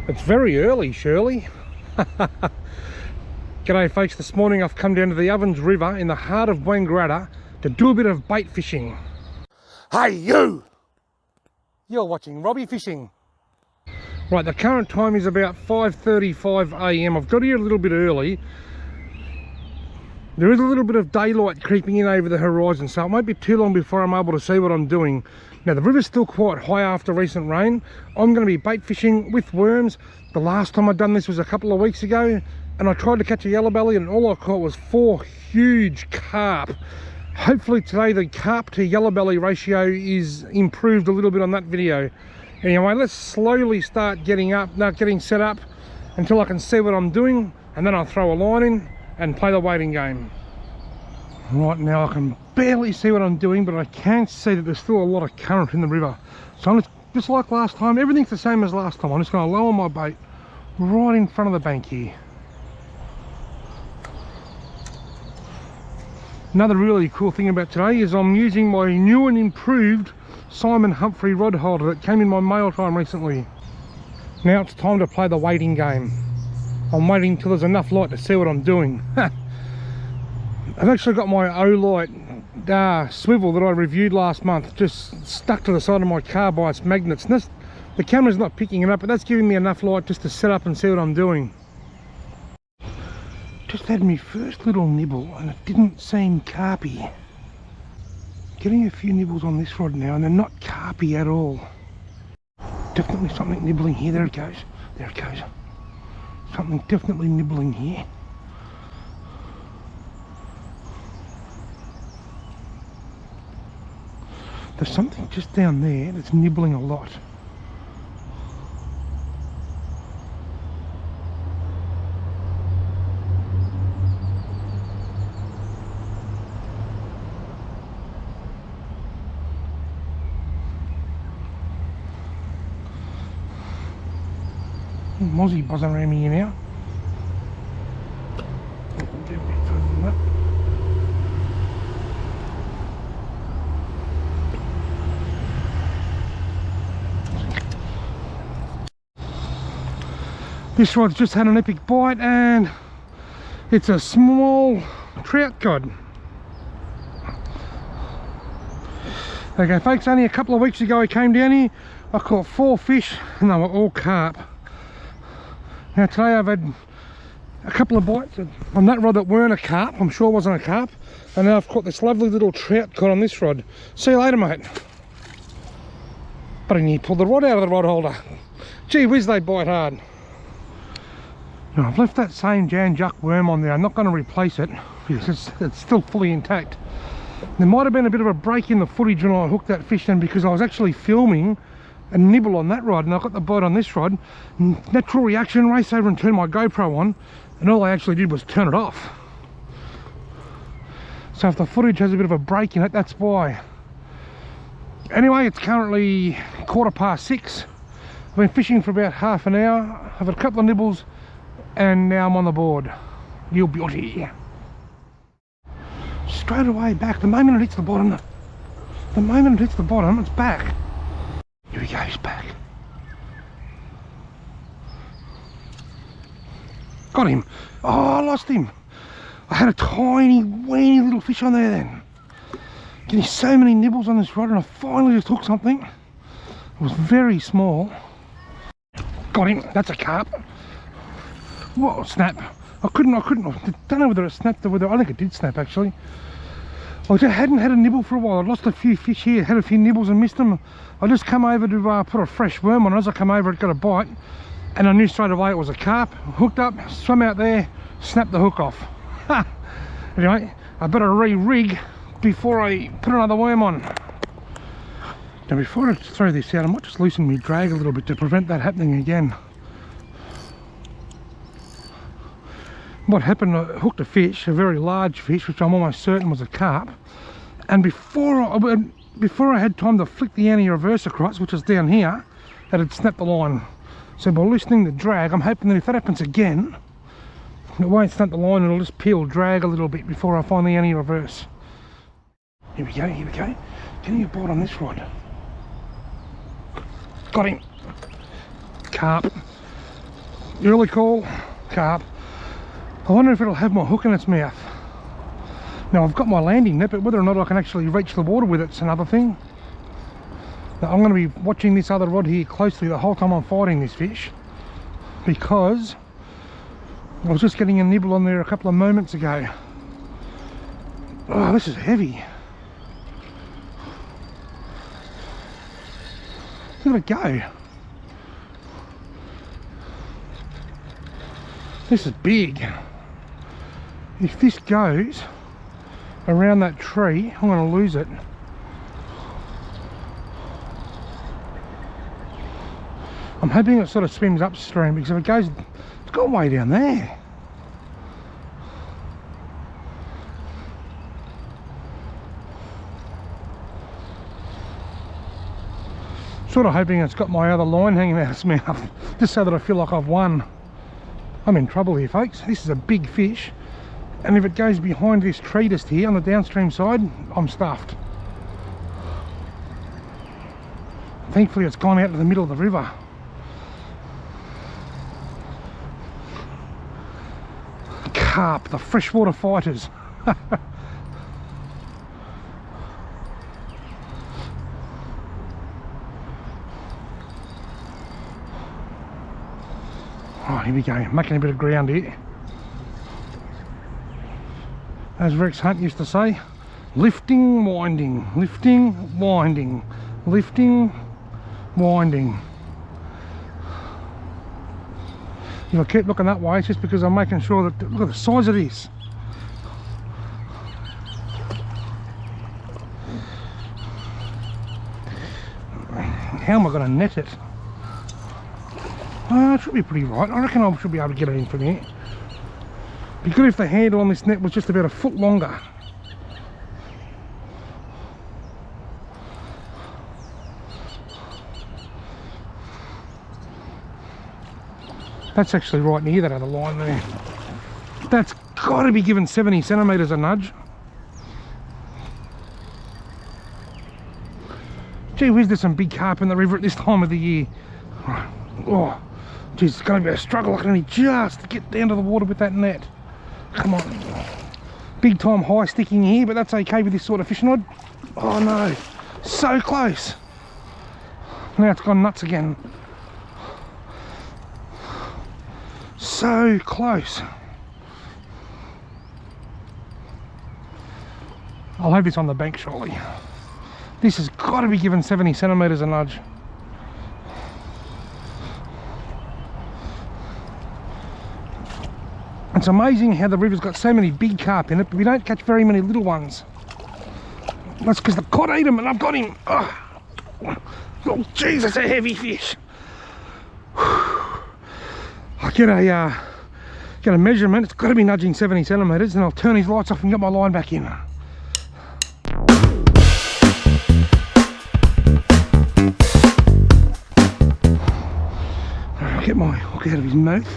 It's very early, Shirley. G'day folks, this morning I've come down to the Ovens River in the heart of Wangaratta to do a bit of bait fishing. Hey you! You're watching Robbie Fishing. Right, the current time is about 5:35 a.m. I've got here a little bit early. There is a little bit of daylight creeping in over the horizon, so it won't be too long before I'm able to see what I'm doing. Now the river's still quite high after recent rain. I'm going to be bait fishing with worms. The last time I'd done this was a couple of weeks ago, and I tried to catch a yellowbelly and all I caught was 4 huge carp. Hopefully today the carp to yellowbelly ratio is improved a little bit on that video. Anyway, let's slowly start getting set up until I can see what I'm doing, and then I'll throw a line in and play the waiting game. Right now I can barely see what I'm doing, but I can see that there's still a lot of current in the river. So I'm just like last time, everything's the same as last time. I'm just going to lower my bait right in front of the bank here. Another really cool thing about today is I'm using my new and improved Simon Humphrey rod holder that came in my mail time recently. Now it's time to play the waiting game. I'm waiting till there's enough light to see what I'm doing. I've actually got my Olight swivel that I reviewed last month just stuck to the side of my car by its magnets. And the camera's not picking it up, but that's giving me enough light just to set up and see what I'm doing. Just had my first little nibble and it didn't seem carpy. Getting a few nibbles on this rod now and they're not carpy at all. Definitely something nibbling here. There it goes. There it goes. Something definitely nibbling here. There's something just down there that's nibbling a lot. Mozzie buzzing around me here now. This rod's just had an epic bite and it's a small trout cod. Okay folks, only a couple of weeks ago I came down here, I caught 4 fish and they were all carp. Now today I've had a couple of bites on that rod that weren't a carp, I'm sure it wasn't a carp, and now I've caught this lovely little trout cod on this rod. See you later mate. But I need to pull the rod out of the rod holder. Gee whiz, they bite hard. Now I've left that same Jan Juck worm on there. I'm not going to replace it because it's still fully intact. There might have been a bit of a break in the footage when I hooked that fish in because I was actually filming a nibble on that rod and I got the bite on this rod. Natural reaction, race over and turn my GoPro on, and all I actually did was turn it off. So if the footage has a bit of a break in it, that's why. Anyway, it's currently 6:15. I've been fishing for about half an hour. I've had a couple of nibbles and now I'm on the board. You beauty. Straight away back, the moment it hits the bottom, it's back. Here he goes, back. Got him. Oh, I lost him. I had a tiny, weeny little fish on there then. Getting so many nibbles on this rod and I finally just hooked something. It was very small. Got him. That's a carp. Whoa, snap. I don't know whether it snapped or whether, I think it did snap actually. I just hadn't had a nibble for a while. I'd lost a few fish here, had a few nibbles and missed them. I just come over to put a fresh worm on. As I come over, it got a bite and I knew straight away it was a carp. Hooked up, swam out there, snapped the hook off. Anyway, I better re-rig before I put another worm on. Now before I throw this out, I might just loosen my drag a little bit to prevent that happening again. What happened, I hooked a fish, a very large fish, which I'm almost certain was a carp, and before I had time to flick the anti-reverse across, which is down here, it had snapped the line. So by loosening the drag, I'm hoping that if that happens again, it won't snap the line, it'll just peel drag a little bit before I find the anti-reverse. Here we go, here we go. Getting a bite on this rod. Got him. Carp. Early call, carp. I wonder if it'll have my hook in its mouth. Now I've got my landing net, but whether or not I can actually reach the water with it's another thing. Now, I'm going to be watching this other rod here closely the whole time I'm fighting this fish, because I was just getting a nibble on there a couple of moments ago. Oh, this is heavy. Look at it go. This is big. If this goes around that tree, I'm going to lose it. I'm hoping it sort of swims upstream, because if it goes, it's got way down there. Sort of hoping it's got my other line hanging out of its mouth, just so that I feel like I've won. I'm in trouble here, folks. This is a big fish, and if it goes behind this tree just here on the downstream side, I'm stuffed. Thankfully it's gone out to the middle of the river. Carp, the freshwater fighters. Oh, here we go, making a bit of ground here. As Rex Hunt used to say, lifting, winding, lifting, winding, lifting, winding. If I keep looking that way, it's just because I'm making sure that, look at the size of this. How am I going to net it? It should be pretty right. I reckon I should be able to get it in from here. Be good if the handle on this net was just about a foot longer. That's actually right near that other line there. That's got to be given 70 centimetres a nudge. Gee whiz, there's some big carp in the river at this time of the year. Oh, geez, it's going to be a struggle. I can only just get down to the water with that net. Come on. Big time high sticking here, but that's okay with this sort of fishing rod. Oh no, so close. Now it's gone nuts again. So close. I'll have this on the bank shortly. This has got to be given 70 centimetres a nudge. It's amazing how the river's got so many big carp in it, but we don't catch very many little ones. That's because the cod ate them and I've got him. Oh jeez, that's a heavy fish. I'll get a measurement. It's got to be nudging 70 centimetres, and I'll turn his lights off and get my line back in. I'll get my hook out of his mouth.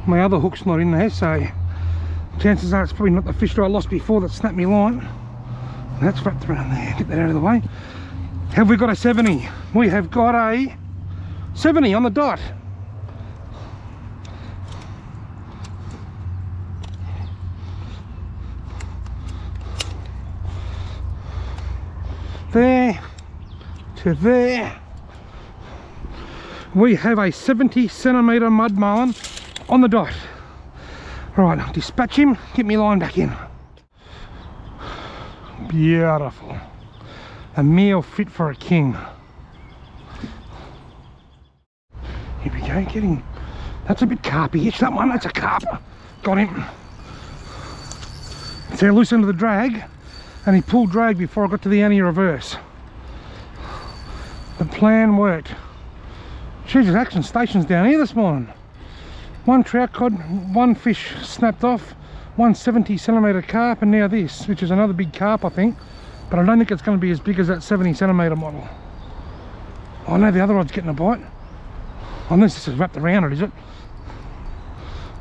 My other hook's not in there, so chances are it's probably not the fish that I lost before that snapped me line. And that's wrapped around there. Get that out of the way. Have we got a 70? We have got a 70 on the dot. There to there. We have a 70 centimetre mud marlin on the dot. Right, I'll dispatch him, get my line back in. Beautiful. A meal fit for a king. Here we go, get him. That's a bit carpy-ish, that one, that's a carp. Got him. So I loosened the drag, and he pulled drag before I got to the anti-reverse. The plan worked. Geez, there's action stations down here this morning. One trout cod, one fish snapped off, one 70 centimetre carp, and now this, which is another big carp I think, but I don't think it's going to be as big as that 70 centimetre model. Oh no, the other rod's getting a bite. Unless this is wrapped around it, is it?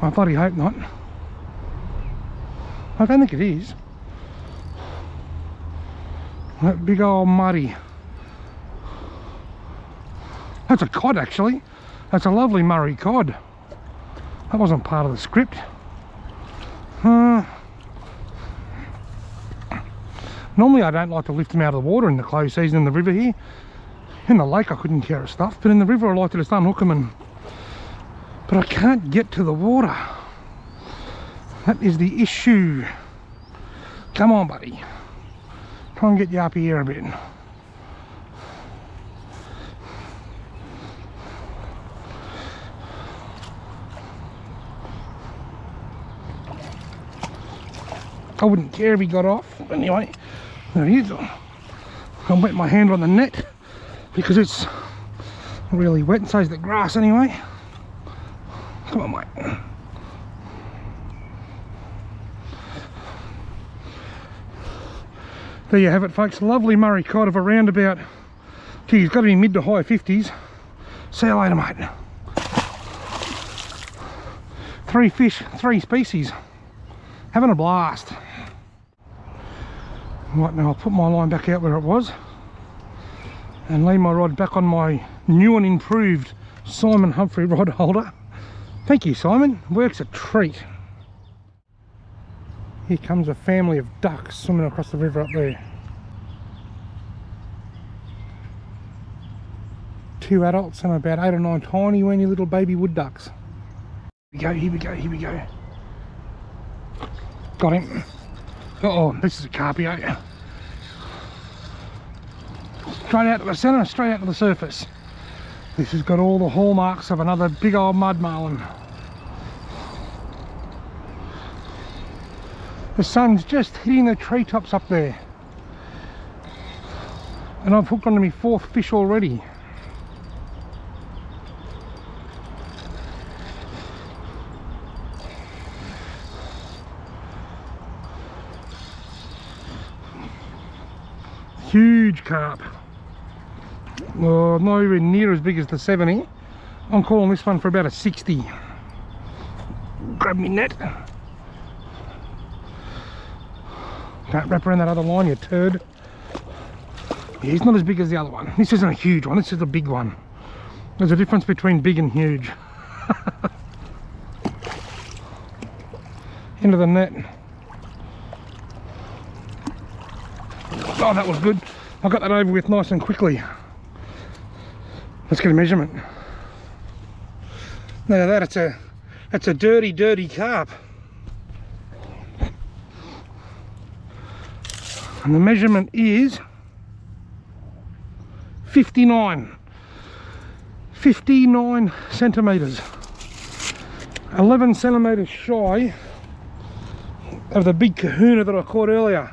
I bloody hope not. I don't think it is. That big old muddy. That's a cod actually. That's a lovely Murray cod. That wasn't part of the script. Normally I don't like to lift them out of the water in the close season in the river here. In the lake I couldn't care a stuff, but in the river I like to just unhook them but I can't get to the water. That is the issue. Come on, buddy. Try and get you up here a bit. I wouldn't care if he got off. Anyway, there he is. I'll wet my hand on the net because it's really wet, and so is the grass anyway. Come on, mate. There you have it, folks. Lovely Murray Cod of around about, gee, he's got to be mid to high 50s. See you later, mate. 3 fish, 3 species. Having a blast. Right, now I'll put my line back out where it was and lay my rod back on my new and improved Simon Humphrey rod holder. Thank you, Simon. Works a treat. Here comes a family of ducks swimming across the river up there. 2 adults and about 8 or 9 tiny weeny little baby wood ducks. Here we go, here we go. Got him. Oh, this is a carpio. Straight out to the centre, straight out to the surface. This has got all the hallmarks of another big old mud marlin. The sun's just hitting the treetops up there. And I've hooked onto my 4th fish already. Huge carp. Well, not even near as big as the 70. I'm calling this one for about a 60. Grab me net. Don't wrap around that other line, you turd. Yeah, he's not as big as the other one. This isn't a huge one, this is a big one. There's a difference between big and huge. Into the net. Oh, that was good. I got that over with nice and quickly. Let's get a measurement. Now that's a dirty, dirty carp. And the measurement is 59 centimetres. 11 centimetres shy of the big kahuna that I caught earlier.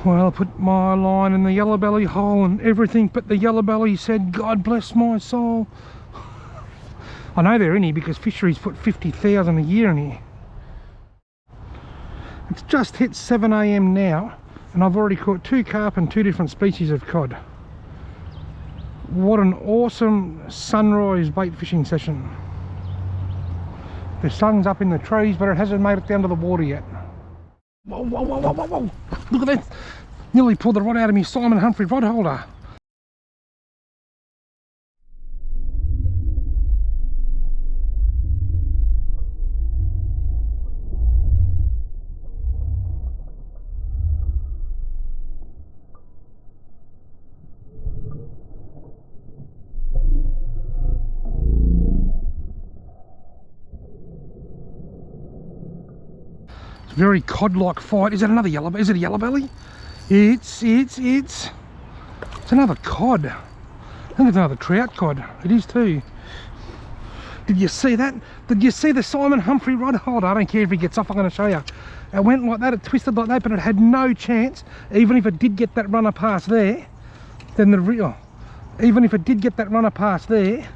Well, I put my line in the yellowbelly hole and everything but the yellowbelly said, God bless my soul. I know they're in here because fisheries put 50,000 a year in here. It's just hit 7 AM now and I've already caught 2 carp and 2 different species of cod. What an awesome sunrise bait fishing session. The sun's up in the trees but it hasn't made it down to the water yet. Whoa, whoa, whoa, whoa, whoa, whoa. Look at that. Nearly pulled the rod out of me Simon Humphrey rod holder. Very cod-like fight. Is that another yellowbelly? Is it a yellowbelly? It's another cod. I think it's another trout cod. It is too. Did you see that? Did you see the Simon Humphrey rod holder? I don't care if he gets off, I'm going to show you. It went like that, it twisted like that, but it had no chance. Even if it did get that runner past there, then the reel, even if it did get that runner past there,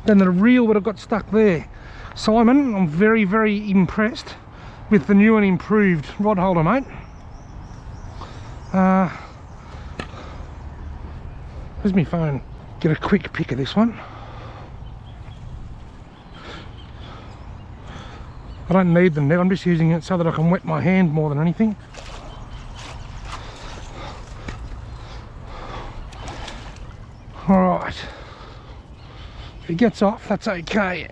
then the reel would have got stuck there. Simon, I'm very, very impressed with the new and improved rod holder, mate. Where's my phone? Get a quick pic of this one. I don't need the net, I'm just using it so that I can wet my hand more than anything. Alright. If he gets off, that's okay.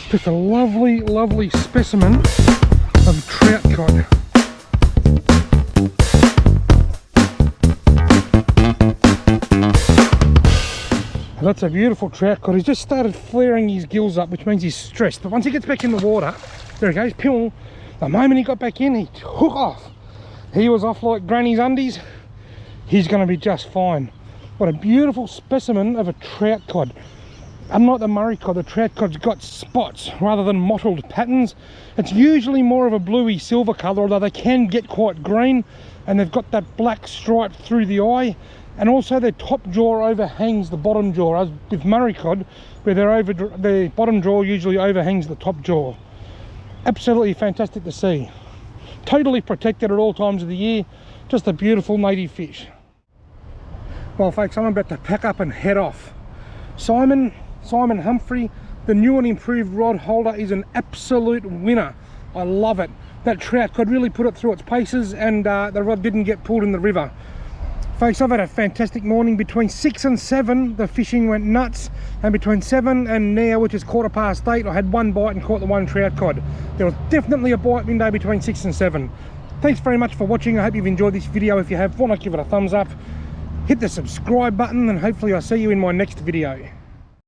Just a lovely, lovely specimen of trout cod. That's a beautiful trout cod. He's just started flaring his gills up, which means he's stressed. But once he gets back in the water, there he goes, pill. The moment he got back in, he took off. He was off like granny's undies. He's going to be just fine. What a beautiful specimen of a trout cod. Unlike the Murray cod, the trout cod's got spots rather than mottled patterns. It's usually more of a bluey silver colour, although they can get quite green, and they've got that black stripe through the eye. And also their top jaw overhangs the bottom jaw, as with Murray cod, where their bottom jaw usually overhangs the top jaw. Absolutely fantastic to see. Totally protected at all times of the year. Just a beautiful native fish. Well folks, I'm about to pack up and head off. Simon Humphrey, the new and improved rod holder, is an absolute winner. I love it. That trout cod really put it through its paces, and the rod didn't get pulled in the river. Folks, I've had a fantastic morning. Between 6 and 7 the fishing went nuts, and between 7 and now, which is 8:15, I had one bite and caught the one trout cod. There was definitely a bite window between 6 and 7. Thanks very much for watching. I hope you've enjoyed this video. If you have, why not give it a thumbs up, hit the subscribe button, and hopefully I'll see you in my next video.